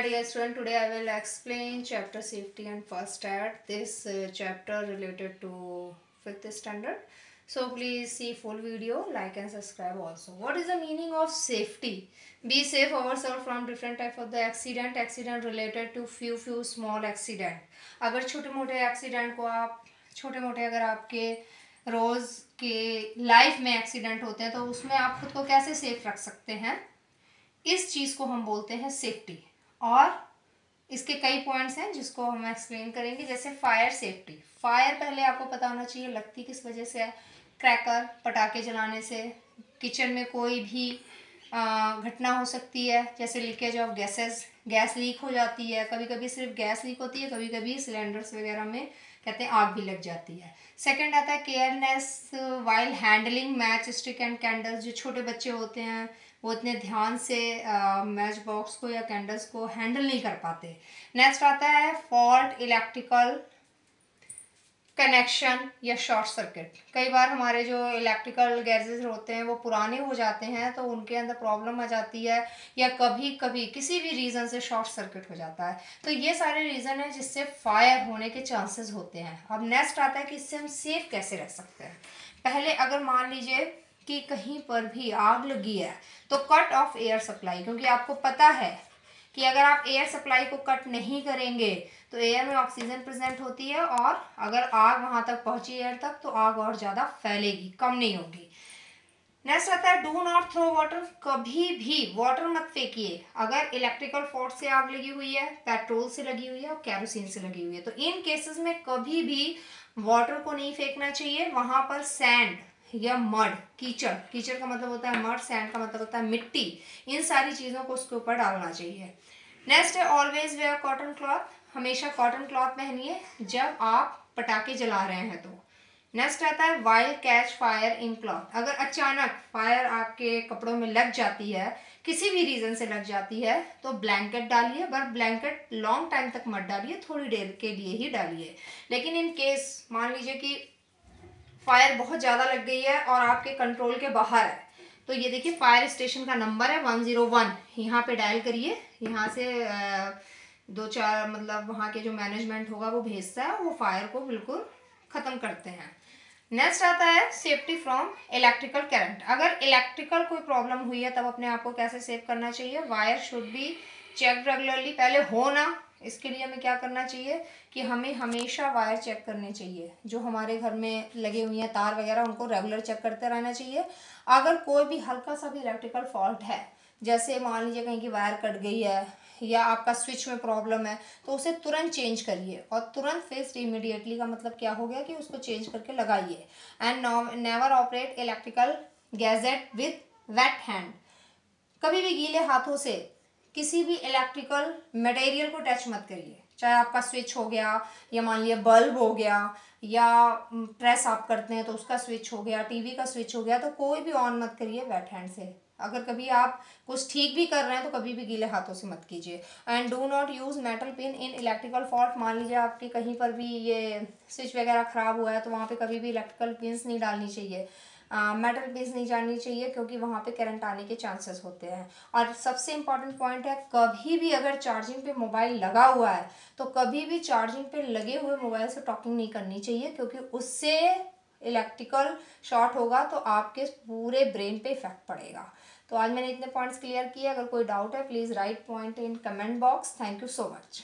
My dear student, today I will explain chapter safety and first aid. This chapter related to 5th standard. So please see full video, like and subscribe also. What is the meaning of safety? Be safe ourselves from different type of the accident. Accident related to few small accident. अगर छोटे मोटे accident को आप छोटे मोटे अगर आपके रोज़ के लाइफ में एक्सीडेंट होते हैं तो उसमें आप खुद को कैसे सेफ रख सकते हैं, इस चीज़ को हम बोलते हैं सेफ्टी। और इसके कई पॉइंट्स हैं जिसको हम एक्सप्लेन करेंगे। जैसे फायर सेफ्टी। फायर पहले आपको पता होना चाहिए लगती किस वजह से है। क्रैकर, पटाखे जलाने से। किचन में कोई भी घटना हो सकती है, जैसे leakage of gases, gas leak हो जाती है। कभी कभी सिर्फ गैस लीक होती है, कभी कभी सिलेंडर्स वगैरह में कहते हैं आग भी लग जाती है। सेकंड आता है careness while handling match stick and candles. जो छोटे बच्चे होते हैं वो इतने ध्यान से मैच बॉक्स को या कैंडल्स को हैंडल नहीं कर पाते। नेक्स्ट आता है फॉल्ट इलेक्ट्रिकल कनेक्शन या शॉर्ट सर्किट। कई बार हमारे जो इलेक्ट्रिकल गैजेट्स होते हैं वो पुराने हो जाते हैं तो उनके अंदर प्रॉब्लम आ जाती है, या कभी कभी किसी भी रीज़न से शॉर्ट सर्किट हो जाता है। तो ये सारे रीज़न है जिससे फायर होने के चांसेस होते हैं। अब नेक्स्ट आता है कि इससे हम सेफ कैसे रह सकते हैं। पहले अगर मान लीजिए कि कहीं पर भी आग लगी है तो कट ऑफ एयर सप्लाई, क्योंकि आपको पता है कि अगर आप एयर सप्लाई को कट नहीं करेंगे तो एयर में ऑक्सीजन प्रेजेंट होती है और अगर आग वहां तक पहुंची एयर तक तो आग और ज़्यादा फैलेगी, कम नहीं होगी। नेक्स्ट आता है डू नॉट थ्रो वाटर। कभी भी वाटर मत फेंकिए। अगर इलेक्ट्रिकल फॉल्ट से आग लगी हुई है, पेट्रोल से लगी हुई है और कैरोसिन से लगी हुई है तो इन केसेस में कभी भी वाटर को नहीं फेंकना चाहिए। वहां पर सैंड या मड, कीचड़, कीचड़ का मतलब होता है मड, सैंड का मतलब होता है मिट्टी, इन सारी चीज़ों को उसके ऊपर डालना चाहिए। नेक्स्ट है ऑलवेज वेयर कॉटन क्लॉथ। हमेशा कॉटन क्लॉथ पहनिए जब आप पटाखे जला रहे हैं तो। नेक्स्ट आता है while catch fire in cloth. अगर अचानक फायर आपके कपड़ों में लग जाती है, किसी भी रीज़न से लग जाती है तो ब्लैंकेट डालिए, पर ब्लैंकेट लॉन्ग टाइम तक मत डालिए, थोड़ी देर के लिए ही डालिए। लेकिन इन केस मान लीजिए कि फायर बहुत ज़्यादा लग गई है और आपके कंट्रोल के बाहर है तो ये देखिए फायर स्टेशन का नंबर है 101, यहाँ पे डायल करिए। यहाँ से 2-4 मतलब वहाँ के जो मैनेजमेंट होगा वो भेजता है, वो फायर को बिल्कुल ख़त्म करते हैं। नेक्स्ट आता है सेफ्टी फ्रॉम इलेक्ट्रिकल करंट। अगर इलेक्ट्रिकल कोई प्रॉब्लम हुई है तब अपने आप को कैसे सेव करना चाहिए। Wire should be check regularly. पहले हो ना, इसके लिए हमें क्या करना चाहिए कि हमें हमेशा वायर चेक करने चाहिए। जो हमारे घर में लगे हुए हैं तार वगैरह उनको रेगुलर चेक करते रहना चाहिए। अगर कोई भी हल्का सा भी इलेक्ट्रिकल फॉल्ट है, जैसे मान लीजिए कहीं की वायर कट गई है या आपका स्विच में प्रॉब्लम है तो उसे तुरंत चेंज करिए। और तुरंत फिक्स्ड इमीडिएटली का मतलब क्या हो गया कि उसको चेंज करके लगाइए। And never operate electrical gadget with wait hand. कभी भी गीले हाथों से किसी भी इलेक्ट्रिकल मटेरियल को टच मत करिए। चाहे आपका स्विच हो गया या मान लिया बल्ब हो गया या प्रेस आप करते हैं तो उसका स्विच हो गया, टीवी का स्विच हो गया, तो कोई भी ऑन मत करिए वेट हैंड से। अगर कभी आप कुछ ठीक भी कर रहे हैं तो कभी भी गीले हाथों से मत कीजिए। And do not use metal pin in electrical fault. मान लीजिए आपकी कहीं पर भी ये स्विच वगैरह ख़राब हुआ है तो वहाँ पे कभी भी इलेक्ट्रिकल पिन्स नहीं डालनी चाहिए, मेटल पिन्स नहीं जानी चाहिए, क्योंकि वहाँ पे करंट आने के चांसेस होते हैं। और सबसे इम्पॉर्टेंट पॉइंट है, कभी भी अगर चार्जिंग पे मोबाइल लगा हुआ है तो कभी भी चार्जिंग पे लगे हुए मोबाइल से टॉकिंग नहीं करनी चाहिए, क्योंकि उससे इलेक्ट्रिकल शॉर्ट होगा तो आपके पूरे ब्रेन पे इफेक्ट पड़ेगा। तो आज मैंने इतने पॉइंट्स क्लियर किए। अगर कोई डाउट है please write point in comment box. Thank you so much.